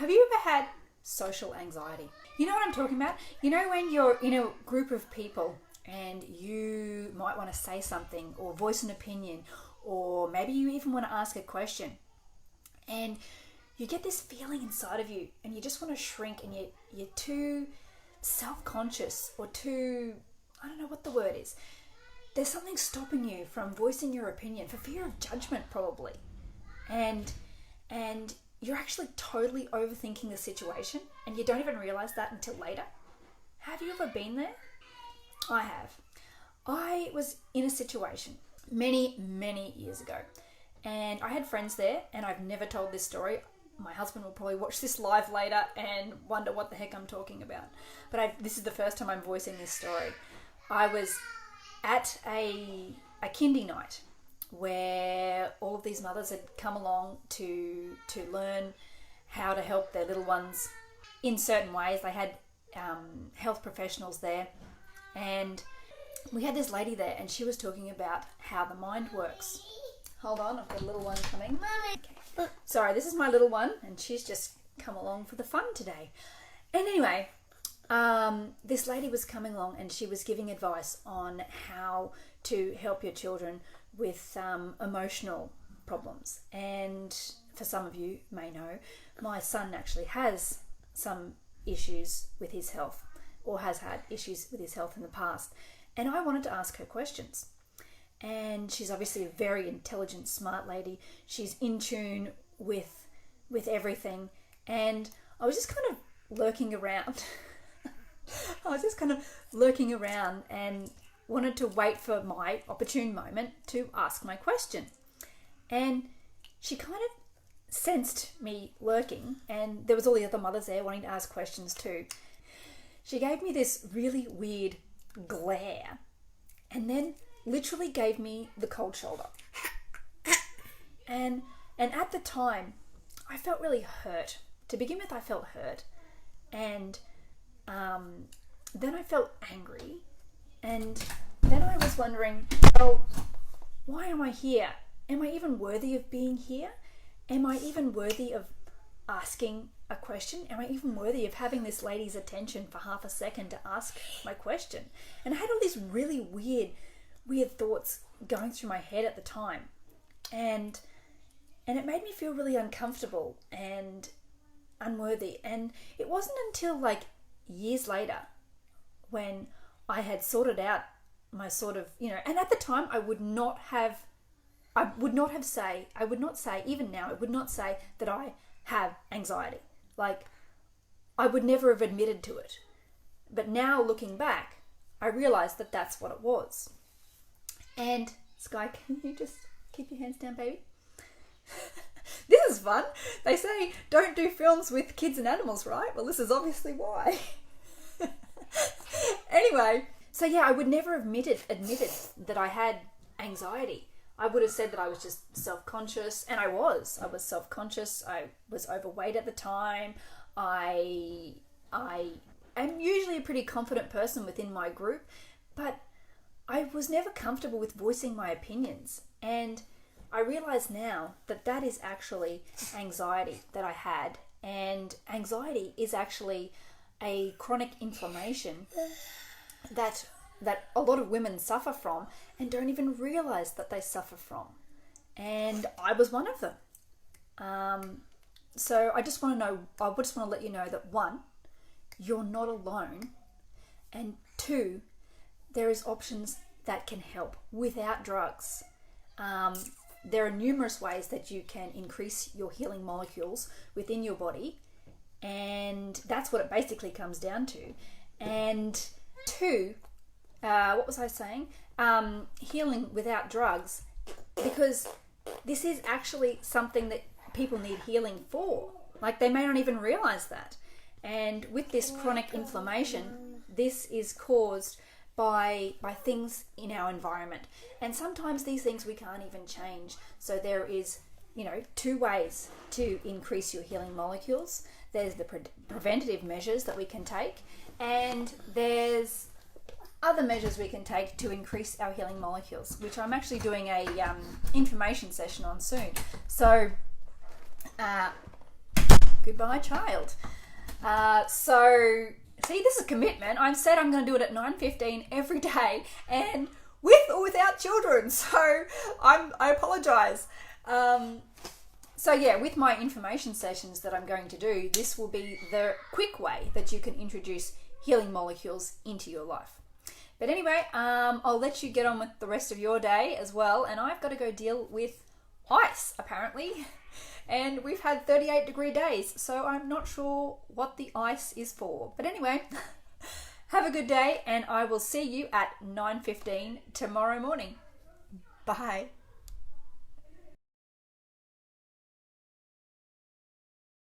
Have you ever had social anxiety? You know what I'm talking about? You know when you're in a group of people and you might want to say something or voice an opinion, or maybe you even want to ask a question, and you get this feeling inside of you and you just want to shrink, and you're too self-conscious or too, I don't know what the word is. There's something stopping you from voicing your opinion for fear of judgment probably. And you're actually totally overthinking the situation and you don't even realize that until later. Have you ever been there? I have. I was in a situation many, many years ago, and I had friends there, and I've never told this story. My husband will probably watch this live later and wonder what the heck I'm talking about. But this is the first time I'm voicing this story. I was at a kindy night where all of these mothers had come along to learn how to help their little ones in certain ways. They had health professionals there, and we had this lady there, and she was talking about how the mind works. Hold on, I've got a little one coming. Okay. Sorry, this is my little one, and she's just come along for the fun today. And anyway, this lady was coming along and she was giving advice on how to help your children with emotional problems. And for some of you may know, my son actually has some issues with his health, or has had issues with his health in the past. And I wanted to ask her questions. And she's obviously a very intelligent, smart lady. She's in tune with everything. And I was just kind of lurking around. And wanted to wait for my opportune moment to ask my question. And she kind of sensed me lurking, and there was all the other mothers there wanting to ask questions too. She gave me this really weird glare, and then literally gave me the cold shoulder. And at the time, I felt really hurt. To begin with, I felt hurt. And then I felt angry. And then I was wondering, well, why am I here? Am I even worthy of being here? Am I even worthy of asking a question? Am I even worthy of having this lady's attention for half a second to ask my question? And I had all these really weird thoughts going through my head at the time. And it made me feel really uncomfortable and unworthy. And it wasn't until like years later when I had sorted out my sort of, and at the time I would not say, even now, I would not say that I have anxiety. Like, I would never have admitted to it. But now looking back, I realized that that's what it was. And Sky, can you just keep your hands down, baby? This is fun. They say don't do films with kids and animals, right? Well, this is obviously why. Anyway, so yeah, I would never have admitted that I had anxiety. I would have said that I was just self-conscious, and I was self-conscious. I was overweight at the time. I am usually a pretty confident person within my group, but I was never comfortable with voicing my opinions. And I realize now that that is actually anxiety that I had. And anxiety is actually a chronic inflammation that a lot of women suffer from and don't even realize that they suffer from. And I was one of them. So I just want to let you know that 1, you're not alone. And 2, there is options that can help without drugs. There are numerous ways that you can increase your healing molecules within your body. And that's what it basically comes down to. And 2, what was I saying? Healing without drugs, because this is actually something that people need healing for. Like, they may not even realize that. And with this chronic inflammation, this is caused by things in our environment. And sometimes these things we can't even change. So there is, 2 ways to increase your healing molecules. There's the preventative measures that we can take, and there's other measures we can take to increase our healing molecules, which I'm actually doing a information session on soon. So Goodbye, child. So, see, this is commitment. I've said I'm going to do it at 9:15 every day, and with or without children. So, I apologise. So yeah, with my information sessions that I'm going to do, this will be the quick way that you can introduce healing molecules into your life. But anyway, I'll let you get on with the rest of your day as well, and I've got to go deal with ice, apparently. And we've had 38-degree days, so I'm not sure what the ice is for. But anyway, have a good day, and I will see you at 9:15 tomorrow morning. Bye.